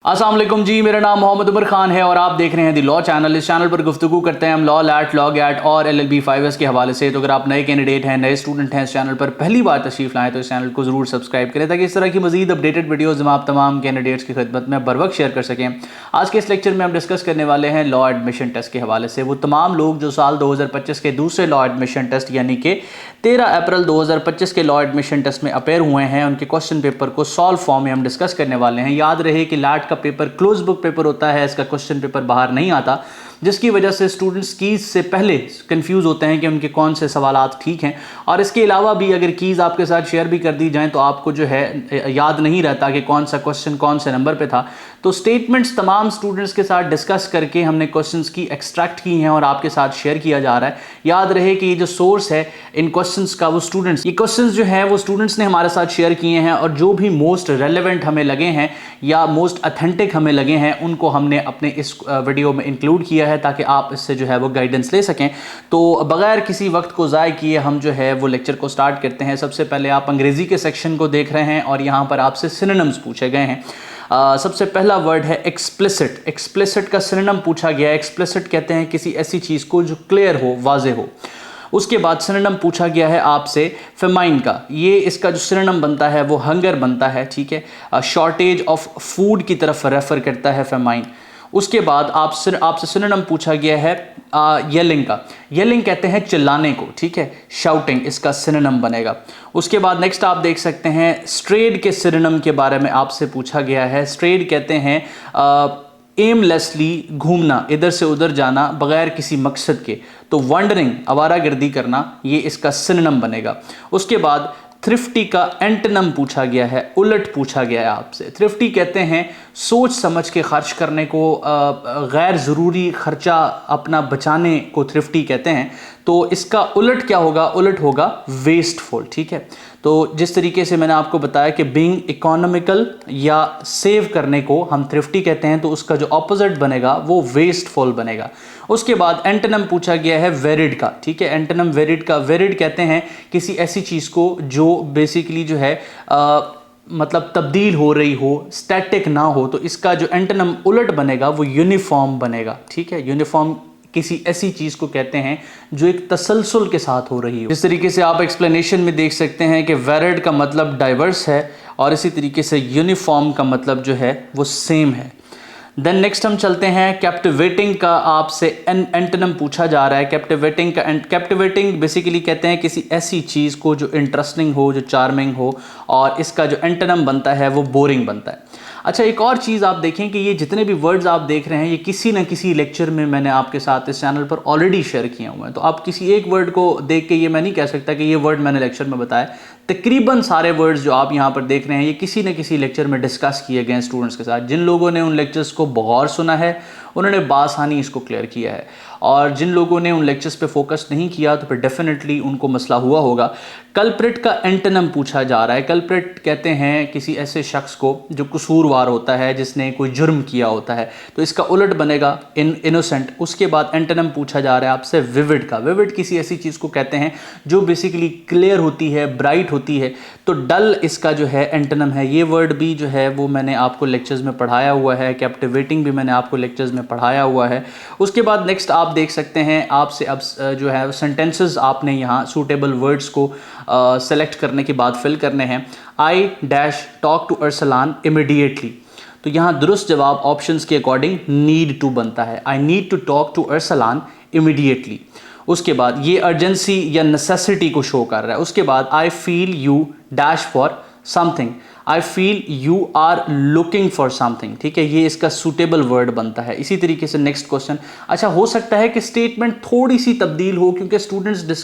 अस्सलाम वालेकुम जी, मेरा नाम मोहम्मद उमर खान है और आप देख रहे हैं दी लॉ चैनल। इस चैनल पर गुफ्तगू करते हैं हम लॉ लैट, लॉ गैट और LLB 5S के हवाले से। तो अगर आप नए कैंडिडेट हैं, नए स्टूडेंट हैं, इस चैनल पर पहली बार तशरीफ लाएं तो इस चैनल को ज़रूर सब्सक्राइब करें ताकि इस तरह की मजीद अपडेटेड वीडियोज़ हम आप तमाम कैंडिडेट्स की खिदमत में बर वक्त शेयर कर सकें। आज के इस लेक्चर में हम डिस्कस करने वाले हैं लॉ एडमिशन टेस्ट के हवाले से। वो तमाम लोग जो साल 2025 के दूसरे लॉ एडमिशन टेस्ट यानी कि 13 अप्रैल 2025 के लॉ एडमिशन टेस्ट में अपेयर हुए हैं, उनके क्वेश्चन पेपर को सॉल्व फॉर्म में हम डिस्कस करने वाले हैं। याद रहे कि लैट का पेपर क्लोज बुक पेपर होता है, इसका क्वेश्चन पेपर बाहर नहीं आता, जिसकी वजह से स्टूडेंट्स कीज़ से पहले कंफ्यूज होते हैं कि उनके कौन से सवालात ठीक हैं। और इसके अलावा भी अगर कीज़ आपके साथ शेयर भी कर दी जाएं तो आपको जो है याद नहीं रहता कि कौन सा क्वेश्चन कौन से नंबर पे था। तो स्टेटमेंट्स तमाम स्टूडेंट्स के साथ डिस्कस करके हमने क्वेश्चंस की एक्सट्रैक्ट की हैं और आपके साथ शेयर किया जा रहा है। याद रहे कि ये जो सोर्स है इन क्वेश्चंस का वो स्टूडेंट्स, ये क्वेश्चंस जो हैं वो स्टूडेंट्स ने हमारे साथ शेयर किए हैं और जो भी मोस्ट रेलेवेंट हमें लगे हैं या मोस्ट अथेंटिक हमें लगे हैं उनको हमने अपने इस वीडियो में इंक्लूड किया है ताकि आप इससे जो है वो गाइडेंस ले सकें। तो बगैर किसी वक्त को ज़ाय किए हम जो है वो लेक्चर को स्टार्ट करते हैं। सबसे पहले आप अंग्रेज़ी के सेक्शन को देख रहे हैं और यहाँ पर आपसे सिनोनिम्स पूछे गए हैं। सबसे पहला वर्ड है एक्सप्लिसिट। एक्सप्लिसिट का सिनोनिम पूछा गया है। एक्सप्लिसिट कहते हैं किसी ऐसी चीज़ को जो क्लियर हो, वाज़े हो। उसके बाद सिनोनिम पूछा गया है आपसे फेमाइन का। ये इसका जो सिनोनिम बनता है वो हंगर बनता है, ठीक है। शॉर्टेज ऑफ फूड की तरफ रेफर करता है फेमाइन। उसके बाद आपसे सिनोनिम पूछा गया है येलिंग का। येलिंग कहते हैं चिल्लाने को, ठीक है। शाउटिंग इसका सिनोनिम बनेगा। उसके बाद नेक्स्ट आप देख सकते हैं स्ट्रेड के सिनोनिम के बारे में आपसे पूछा गया है। स्ट्रेड कहते हैं एमलेसली घूमना, इधर से उधर जाना बगैर किसी मकसद के। तो वंडरिंग आवारागर्दी करना, ये इसका सिनोनिम बनेगा। उसके बाद थ्रिफ्टी का एंटोनिम पूछा गया है, उलट पूछा गया है आपसे। थ्रिफ्टी कहते हैं सोच समझ के खर्च करने को, गैर ज़रूरी खर्चा अपना बचाने को थ्रिफ्टी कहते हैं। तो इसका उलट क्या होगा? उलट होगा वेस्टफुल, ठीक है। तो जिस तरीके से मैंने आपको बताया कि बीइंग इकोनॉमिकल या सेव करने को हम थ्रिफ्टी कहते हैं, तो उसका जो ऑपोजिट बनेगा वो वेस्टफुल बनेगा। उसके बाद एंटोनिम पूछा गया है वेरिड का, ठीक है। एंटोनिम वेरिड का। वेरिड कहते हैं किसी ऐसी चीज़ को जो बेसिकली जो है मतलब तब्दील हो रही हो, स्टैटिक ना हो। तो इसका जो एंटोनिम उलट बनेगा वो यूनिफॉर्म बनेगा, ठीक है। यूनिफॉर्म किसी ऐसी चीज़ को कहते हैं जो एक तसलसल के साथ हो रही हो। इस तरीके से आप एक्सप्लेनेशन में देख सकते हैं कि वेरिड का मतलब डाइवर्स है और इसी तरीके से यूनिफॉर्म का मतलब जो है वो सेम है। देन नेक्स्ट हम चलते हैं कैप्टिवेटिंग का। आपसे एंटोनिम पूछा जा रहा है कैप्टिवेटिंग का। कैप्टिवेटिंग बेसिकली कहते हैं किसी ऐसी चीज़ को जो इंटरेस्टिंग हो, जो चार्मिंग हो, और इसका जो एंटोनिम बनता है वो बोरिंग बनता है। अच्छा, एक और चीज़ आप देखें कि ये जितने भी वर्ड्स आप देख रहे हैं ये किसी न किसी लेक्चर में मैंने आपके साथ इस चैनल पर ऑलरेडी शेयर किए हुए हैं। तो आप किसी एक वर्ड को देख के ये मैं नहीं कह सकता कि ये वर्ड मैंने लेक्चर में बताया। तकरीबन सारे वर्ड्स जो आप यहाँ पर देख रहे हैं ये किसी न किसी लेक्चर में डिस्कस किए गए हैं स्टूडेंट्स के साथ। जिन लोगों ने उन लेक्चर्स को बगौर सुना है उन्होंने बासानी इसको क्लियर किया है, और जिन लोगों ने उन लेक्चर्स पे फोकस नहीं किया तो फिर डेफिनेटली उनको मसला हुआ होगा। कल्प्रिट का एंटोनिम पूछा जा रहा है। कल्प्रिट कहते हैं किसी ऐसे शख्स को जो कसूरवार होता है, जिसने कोई जुर्म किया होता है। तो इसका उलट बनेगा इनोसेंट। उसके बाद एंटोनिम पूछा जा रहा है आपसे विविड का। विविड किसी ऐसी चीज़ को कहते हैं जो बेसिकली क्लियर होती है, ब्राइट होती है। तो डल इसका जो है एंटोनिम है। ये वर्ड भी जो है वो मैंने आपको लेक्चर्स में पढ़ाया हुआ है। कैप्टिवेटिंग भी मैंने आपको लेक्चर्स में पढ़ाया हुआ है। उसके बाद नेक्स्ट आप देख सकते हैं आपसे अब जो है सेंटेंसेस आपने यहाँ सूटेबल वर्ड्स को सेलेक्ट करने के बाद फिल करने हैं। I dash talk to Arsalan immediately. तो यहाँ दुरुस्त जवाब ऑप्शंस के अकॉर्डिंग नीड टू बनता है। I need to talk to Arsalan immediately. उसके बाद ये अर्जेंसी या नेसेसिटी को शो कर रहा है। उसके बाद I feel you dash for something. I feel you are looking for something, ठीक है। ये इसका सूटेबल वर्ड बनता है। इसी तरीके से नेक्स्ट क्वेश्चन। अच्छा, हो सकता है कि स्टेटमेंट थोड़ी सी तब्दील हो क्योंकि स्टूडेंट्स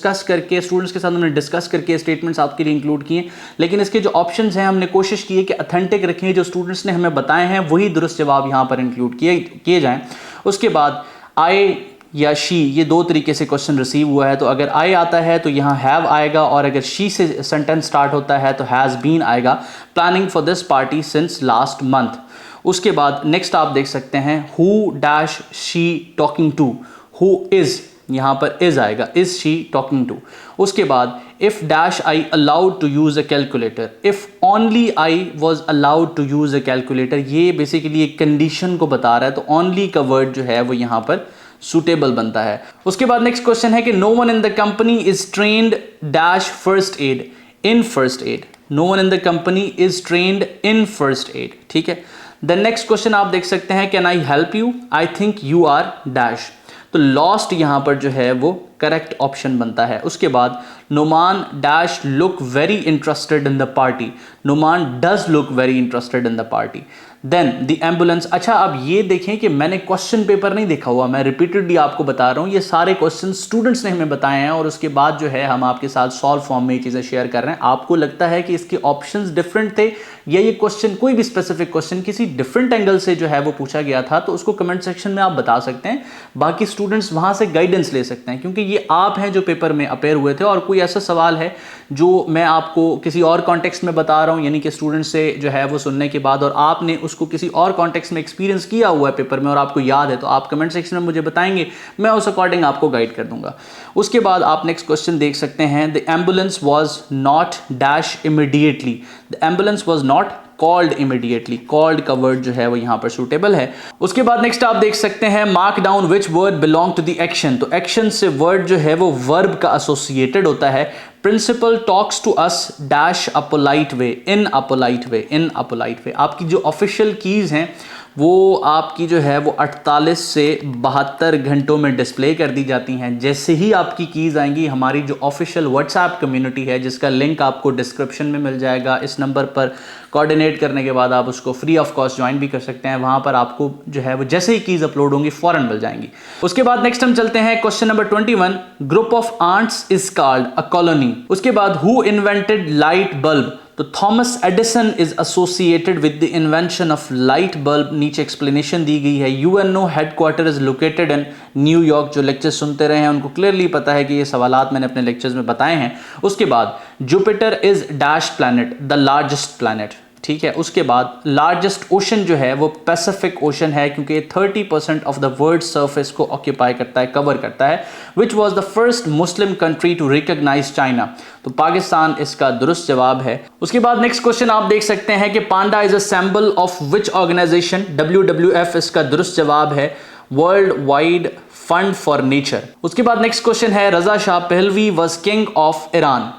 के साथ हमने डिस्कस करके स्टेटमेंट्स आपके लिए इंक्लूड किए, लेकिन इसके जो ऑप्शंस हैं हमने कोशिश की है कि अथेंटिक रखें। जो स्टूडेंट्स ने हमें बताए हैं वही दुरुस्त जवाब यहाँ पर इंक्लूड किए जाएँ। उसके बाद आई या शी, ये दो तरीके से क्वेश्चन रिसीव हुआ है। तो अगर आई आता है तो यहाँ हैव आएगा, और अगर शी से सेंटेंस स्टार्ट होता है तो हैज़ बीन आएगा। Planning for this party since last month. उसके बाद नेक्स्ट आप देख सकते हैं who dash she talking to. Who is, यहाँ पर इज़ आएगा, इज़ शी टॉकिंग टू। उसके बाद if dash I allowed to use a calculator, if only I was allowed to use a calculator, ये बेसिकली एक कंडीशन को बता रहा है, तो ओनली का वर्ड जो है वो यहां पर सुटेबल बनता है। उसके बाद नेक्स्ट क्वेश्चन है कि no one in the company is trained dash first aid in first aid, no one in the company is trained in first aid, ठीक है। द नेक्स्ट क्वेश्चन आप देख सकते हैं, can I help you, I think you are dash, तो lost यहां पर जो है वो करेक्ट ऑप्शन बनता है। उसके बाद Numan dash look very interested in the party, Numan does look very interested in the party. Then the ambulance, अच्छा अब ये देखें कि मैंने क्वेश्चन पेपर नहीं देखा हुआ, मैं रिपीटेडली आपको बता रहा हूँ, ये सारे क्वेश्चन स्टूडेंट्स ने हमें बताए हैं और उसके बाद जो है हम आपके साथ सॉल्व फॉर्म में ये चीज़ें शेयर कर रहे हैं। आपको लगता है कि इसके ऑप्शंस डिफरेंट थे या ये क्वेश्चन कोई भी स्पेसिफिक क्वेश्चन किसी डिफरेंट एंगल से जो है वो पूछा गया था, तो उसको कमेंट सेक्शन में आप बता सकते हैं, बाकी स्टूडेंट्स वहाँ से गाइडेंस ले सकते हैं, क्योंकि ये आप हैं जो पेपर में अपेयर हुए थे और कोई ऐसा सवाल है जो मैं आपको किसी और कॉन्टेक्स्ट में बता रहा हूँ, यानी कि स्टूडेंट से जो है वो सुनने के बाद और आपने उसको किसी और कॉन्टेक्स्ट में एक्सपीरियंस किया हुआ है पेपर में और आपको याद है, तो आप कमेंट सेक्शन में मुझे बताएंगे, मैं उस अकॉर्डिंग आपको गाइड कर दूंगा। उसके बाद आप नेक्स्ट क्वेश्चन देख सकते हैं, the ambulance was not dash immediately, the ambulance was not called immediately, called का वर्ड जो है वो यहां पर सूटेबल है। उसके बाद नेक्स्ट आप देख सकते हैं, mark down which word belong to the action, तो एक्शन से वर्ड जो है वो वर्ब का एसोसिएटेड होता है। Principal talks to us dash a polite way, in a polite way, in a polite way. आपकी जो ऑफिशियल कीज हैं वो आपकी जो है वो 48 से 72 घंटों में डिस्प्ले कर दी जाती हैं। जैसे ही आपकी कीज़ आएंगी, हमारी जो ऑफिशियल व्हाट्सएप कम्युनिटी है जिसका लिंक आपको डिस्क्रिप्शन में मिल जाएगा, इस नंबर पर कोऑर्डिनेट करने के बाद आप उसको फ्री ऑफ कॉस्ट ज्वाइन भी कर सकते हैं। वहाँ पर आपको जो है वो जैसे ही कीज़ अपलोड होंगी फ़ौरन मिल जाएंगी। उसके बाद नेक्स्ट हम चलते हैं question number 21, group of ants is called a colony. उसके बाद हु इन्वेंटेड लाइट बल्ब, तो Thomas Edison is associated with the invention of light bulb, नीचे एक्सप्लेनेशन दी गई है। UNO headquarter is located in New York, जो लेक्चर सुनते रहे हैं उनको क्लियरली पता है कि ये सवालात मैंने अपने लेक्चर्स में बताए हैं। उसके बाद Jupiter is dash planet, the largest planet, ठीक है। उसके बाद लार्जेस्ट ओशन जो है वो पैसिफिक ओशन है, क्योंकि 30% ऑफ द वर्ल्ड सरफेस को ऑक्यूपाई करता है, कवर करता है। Which was the first Muslim country to recognise China, तो पाकिस्तान इसका दुरुस्त जवाब है। उसके बाद नेक्स्ट क्वेश्चन आप देख सकते हैं कि panda is a symbol of which organization, WWF इसका दुरुस्त जवाब है, world wide fund for nature. उसके बाद नेक्स्ट क्वेश्चन है, Reza Shah Pahlavi was king of Iran.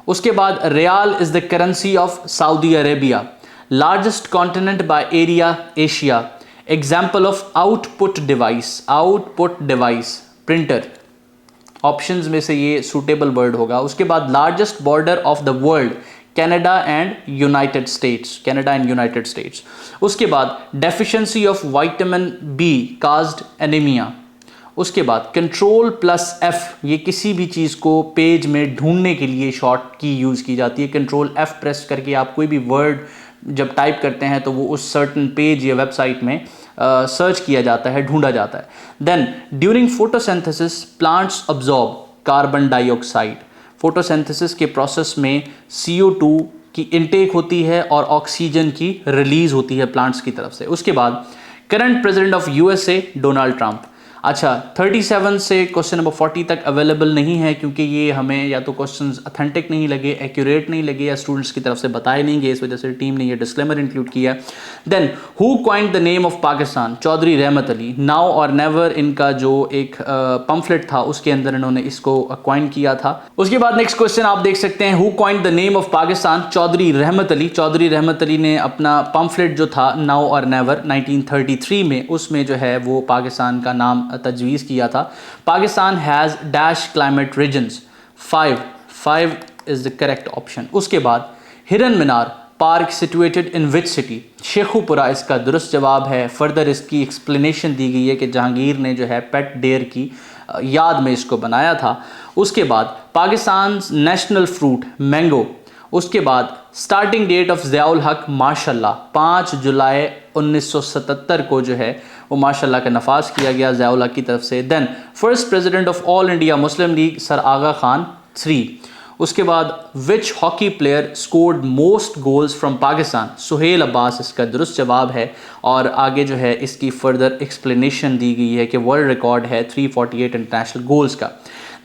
उसके बाद riyal is the currency of Saudi Arabia, largest continent by area Asia, example of output device, output device printer, options में से ये suitable word होगा। उसके बाद largest border of the world, Canada and United States, Canada and United States. उसके बाद deficiency of vitamin B caused anaemia. उसके बाद कंट्रोल प्लस एफ, ये किसी भी चीज़ को पेज में ढूंढने के लिए शॉर्ट की यूज़ की जाती है। कंट्रोल एफ प्रेस करके आप कोई भी वर्ड जब टाइप करते हैं तो वो उस सर्टन पेज या वेबसाइट में सर्च किया जाता है, ढूंढा जाता है। Then during photosynthesis plants absorb carbon dioxide, photosynthesis के प्रोसेस में CO2 की इनटेक होती है और ऑक्सीजन की रिलीज होती है प्लांट्स की तरफ से। उसके बाद current president of USA Donald Trump. अच्छा 37 से क्वेश्चन नंबर 40 तक अवेलेबल नहीं है, क्योंकि ये हमें या तो क्वेश्चंस ऑथेंटिक नहीं लगे, एक्यूरेट नहीं लगे, या स्टूडेंट्स की तरफ से बताए नहीं गए, इस वजह से टीम ने ये डिस्क्लेमर इंक्लूड किया। Then who coined the name of Pakistan, Chaudhry Rahmat Ali. Now और नेवर इनका जो एक पम्फलेट था उसके अंदर इन्होंने इसको कॉइन किया था। उसके बाद नेक्स्ट क्वेश्चन आप देख सकते हैं, who coined the name of Pakistan, Chaudhry Rahmat Ali. Chaudhary Rahmat Ali ने अपना पम्फलेट जो था नाउ और नेवर 1933 में, उसमें जो है वो पाकिस्तान का नाम तजवीज़ किया था। Pakistan has dash climate regions, 5 is the correct option. उसके बाद Hiran Minar park situated in which city, Sheikhupura इसका दुरुस्त जवाब है। फर्दर इसकी एक्सप्लेनेशन दी गई है कि जहांगीर ने जो है पेट डेयर की याद में इसको बनाया था। उसके बाद पाकिस्तान नेशनल फ्रूट मैंगो। उसके बाद स्टार्टिंग डेट ऑफ ज़ियाउल हक माशाल्लाह 5 जुलाई 1977 को जो है वो माशाल्लाह का नफाज किया गया ज़ियाउल हक की तरफ से। Then first president of all India Muslim League sir Aga Khan 3। उसके बाद which hockey player scored most goals from Pakistan, Sohail Abbas इसका दुरुस्त जवाब है। और आगे जो है इसकी फर्दर एक्सप्लेनेशन दी गई है कि वर्ल्ड रिकॉर्ड है 348 इंटरनेशनल गोल्स का।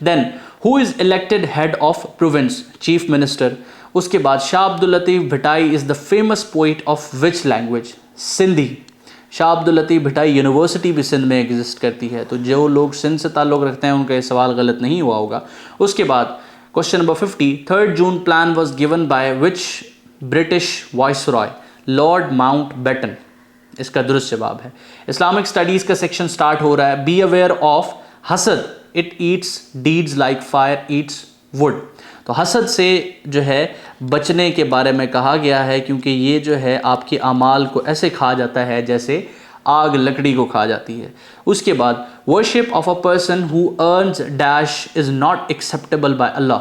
Then who is elected head of province, chief minister. उसके बाद Shah Abdul Latif Bhittai is the famous poet of which language, Sindhi. Shah Abdul Latif Bhittai university भी सिंध में एग्जिस्ट करती है, तो जो लोग सिंध से ताल्लुक़ रखते हैं उनका ये सवाल गलत नहीं हुआ होगा। उसके बाद question number 50, 3 June plan was given by which British viceroy, Lord Mountbatten. इसका दुरुस्त जवाब है। इस्लामिक स्टडीज़ का सेक्शन स्टार्ट हो रहा है। बी अवेयर ऑफ हसद, it eats deeds like fire eats wood. तो हसद से जो है बचने के बारे में कहा गया है, क्योंकि ये जो है आपके अमाल को ऐसे खा जाता है जैसे आग लकड़ी को खा जाती है। उसके बाद worship of a person who earns dash is not acceptable by Allah.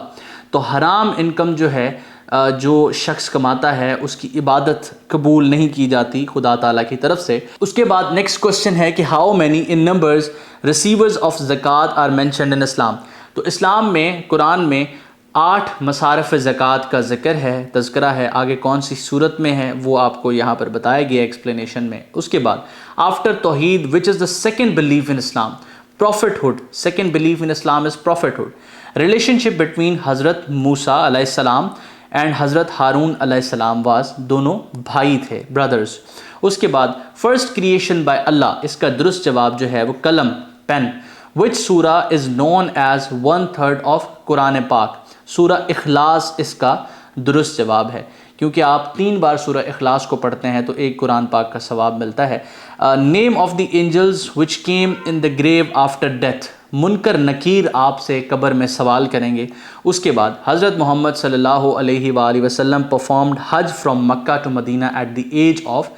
तो हराम इनकम जो है जो शख्स कमाता है उसकी इबादत कबूल नहीं की जाती खुदा ताला की तरफ से। उसके बाद नेक्स्ट क्वेश्चन है कि how many in numbers receivers of ज़कात आर मेंशन्ड इन इस्लाम। तो इस्लाम में कुरान में 8 मसारफ़ ज़कात का ज़िक्र है, तज़किरा है। आगे कौन सी सूरत में है वो आपको यहाँ पर बताया गया एक्सप्लेनेशन में। उसके बाद आफ्टर तौहीद which is the second belief in Islam, prophethood. Second belief in Islam is prophethood. Relationship between हज़रत मूसा अलैहिस्सलाम एंड हज़रत हारून अलैहिस्सलाम वास, दोनों भाई थे, ब्रदर्स। उसके बाद फर्स्ट क्रिएशन बाय अल्लाह, इसका दुरुस्त जवाब जो है वो कलम, pen. Which Surah is known as 1/3 of Quran Pak, Surah इखलास इसका दुरुस्त जवाब है, क्योंकि आप 3 बार सूरा इखलास को पढ़ते हैं तो एक कुरान पाक का सवाब मिलता है। Name of the angels which came in the grave after death, Munkar Nakir आपसे कब्र में सवाल करेंगे। उसके बाद हज़रत मोहम्मद सल्लल्लाहु अलैहि वसल्लम performed Hajj from Mecca to Medina at the age of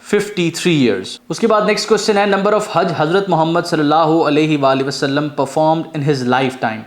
53 years. उसके बाद नेक्स्ट क्वेश्चन है number of Hajj Hazrat Muhammad सल्लल्लाहु अलैहि वसल्लम performed in his lifetime,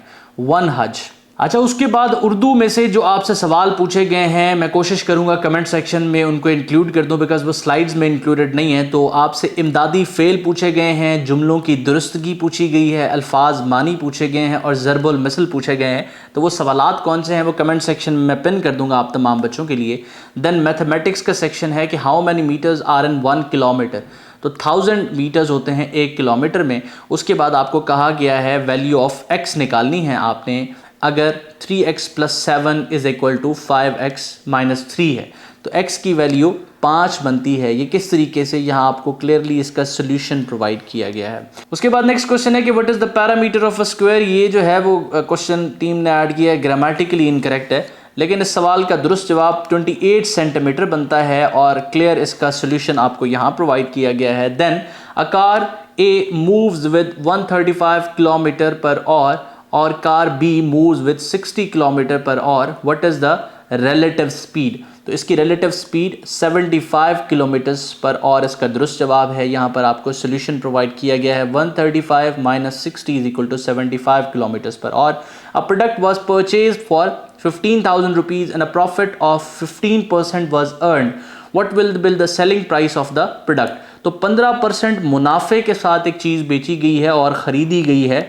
1 Hajj. अच्छा, उसके बाद उर्दू में से जो आपसे सवाल पूछे गए हैं मैं कोशिश करूंगा कमेंट सेक्शन में उनको इंक्लूड कर दूं, बिकॉज वो स्लाइड्स में इंक्लूडेड नहीं है। तो आपसे इमदादी फ़ेल पूछे गए हैं, जुमलों की दुरुस्तगी पूछी गई है, अल्फाज मानी पूछे गए हैं और ज़रबुल मिसल पूछे गए हैं। तो वो सवालात कौन से हैं वो कमेंट सेक्शन में मैं पिन कर दूंगा आप तमाम बच्चों के लिए। देन मैथमेटिक्स का सेक्शन है कि how many metres are in 1 kilometre, तो 1000 मीटर्स होते हैं 1 किलोमीटर में। उसके बाद आपको कहा गया है वैल्यू ऑफ x निकालनी है आपने। अगर 3x + 7 is equal to 5x - 3 है तो x की वैल्यू 5 बनती है। ये किस तरीके से, यहाँ आपको क्लियरली इसका सोल्यूशन प्रोवाइड किया गया है। उसके बाद नेक्स्ट क्वेश्चन है कि what is the parameter of a square. ये जो है वो क्वेश्चन टीम ने ऐड किया है, ग्रामेटिकली इनकरेक्ट है, लेकिन इस सवाल का दुरुस्त जवाब 28 सेंटीमीटर बनता है और क्लियर इसका सोल्यूशन आपको यहाँ प्रोवाइड किया गया है। Then a car A moves with 135 kilometre per hour और car B moves with 60 kilometre per hour, what is the relative speed. तो इसकी relative speed 75 kilometres per hour इसका दुरुस्त जवाब है। यहाँ पर आपको सोल्यूशन प्रोवाइड किया गया है 135 - 60 is equal to 75 kilometres per hour. A product was purchase for 15,000 rupees and a profit of 15% was earn, what will be the selling price of the product. तो 15% मुनाफे के साथ एक चीज़ बेची गई है और ख़रीदी गई है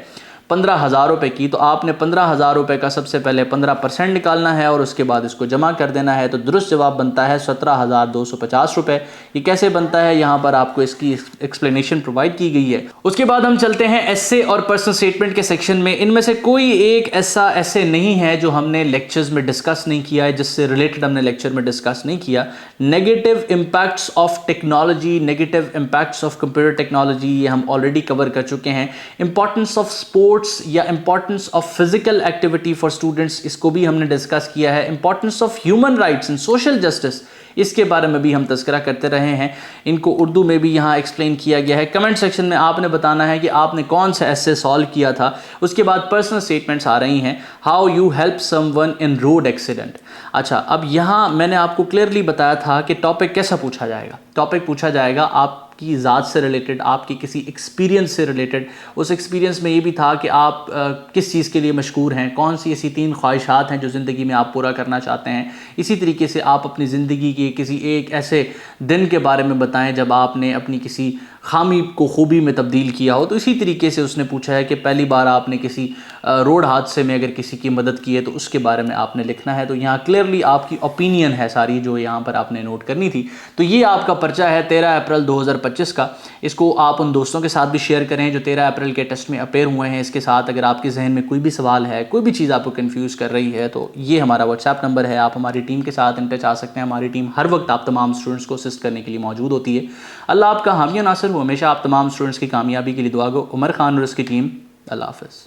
15,000 रुपये की। तो आपने 15,000 रुपये का सबसे पहले 15% निकालना है और उसके बाद इसको जमा कर देना है। तो दुरुस्त जवाब बनता है 17,250 रुपये। ये कैसे बनता है, यहाँ पर आपको इसकी एक्सप्लेनेशन प्रोवाइड की गई है। उसके बाद हम चलते हैं एस्से और पर्सनल स्टेटमेंट के सेक्शन में। इनमें से कोई एक ऐसा एस्से नहीं है जो हमने लेक्चर्स में डिस्कस नहीं किया है, जिससे रिलेटेड हमने लेक्चर में डिस्कस नहीं किया। Negative impacts of technology, negative impacts of computer technology, ये हम ऑलरेडी कवर कर चुके हैं। इंपॉर्टेंस ऑफ स्पोर्ट्स या importance of physical activity for students, इसको भी हमने डिस्कस किया है। Importance of human rights and social justice, इसके बारे में भी हम तज़किरा करते रहे हैं। इनको उर्दू में भी यहाँ एक्सप्लेन किया गया है। कमेंट सेक्शन में आपने बताना है कि आपने कौन सा एस्से सॉल्व किया था। उसके बाद पर्सनल स्टेटमेंट्स आ रही हैं। How you help someone in road accident. अच्छा, अब यहाँ मैंने आपको क्लियरली बताया था कि टॉपिक कैसा पूछा जाएगा। टॉपिक पूछा जाएगा आपकी ज़ात से रिलेटेड, आपकी किसी एक्सपीरियंस से रिलेटेड। उस एक्सपीरियंस में ये भी था कि आप किस चीज़ के लिए मशहूर हैं, कौन सी ऐसी 3 ख्वाहिशात हैं जो ज़िंदगी में आप पूरा करना चाहते हैं। इसी तरीके से आप अपनी ज़िंदगी के किसी एक ऐसे दिन के बारे में बताएं जब आपने अपनी किसी खामी को खूबी में तब्दील किया हो। तो इसी तरीके से उसने पूछा है कि पहली बार आपने किसी रोड हादसे में अगर किसी की मदद की है तो उसके बारे में आपने लिखना है। तो यहाँ क्लियरली आपकी ओपिनियन है सारी जो यहाँ पर आपने नोट करनी थी। तो ये आपका पर्चा है 13 अप्रैल 2025 2025 का, इसको आप उन दोस्तों के साथ भी शेयर करें जो 13 अप्रैल के टेस्ट में अपेयर हुए हैं। इसके साथ अगर आपके जहन में कोई भी सवाल है, कोई भी चीज़ आपको कन्फ्यूज़ कर रही है, तो ये हमारा व्हाट्सएप नंबर है, आप हमारी टीम के साथ इन टच आ सकते हैं। हमारी टीम हर वक्त आप तमाम स्टूडेंट्स को असिस्ट करने के लिए मौजूद होती है। अल्लाह आपका हामी नासिर हो, हमेशा आप तमाम स्टूडेंट्स की कामयाबी के लिए दुआ गो। उमर खान और उसकी टीम, अल्लाह हाफ़िज़।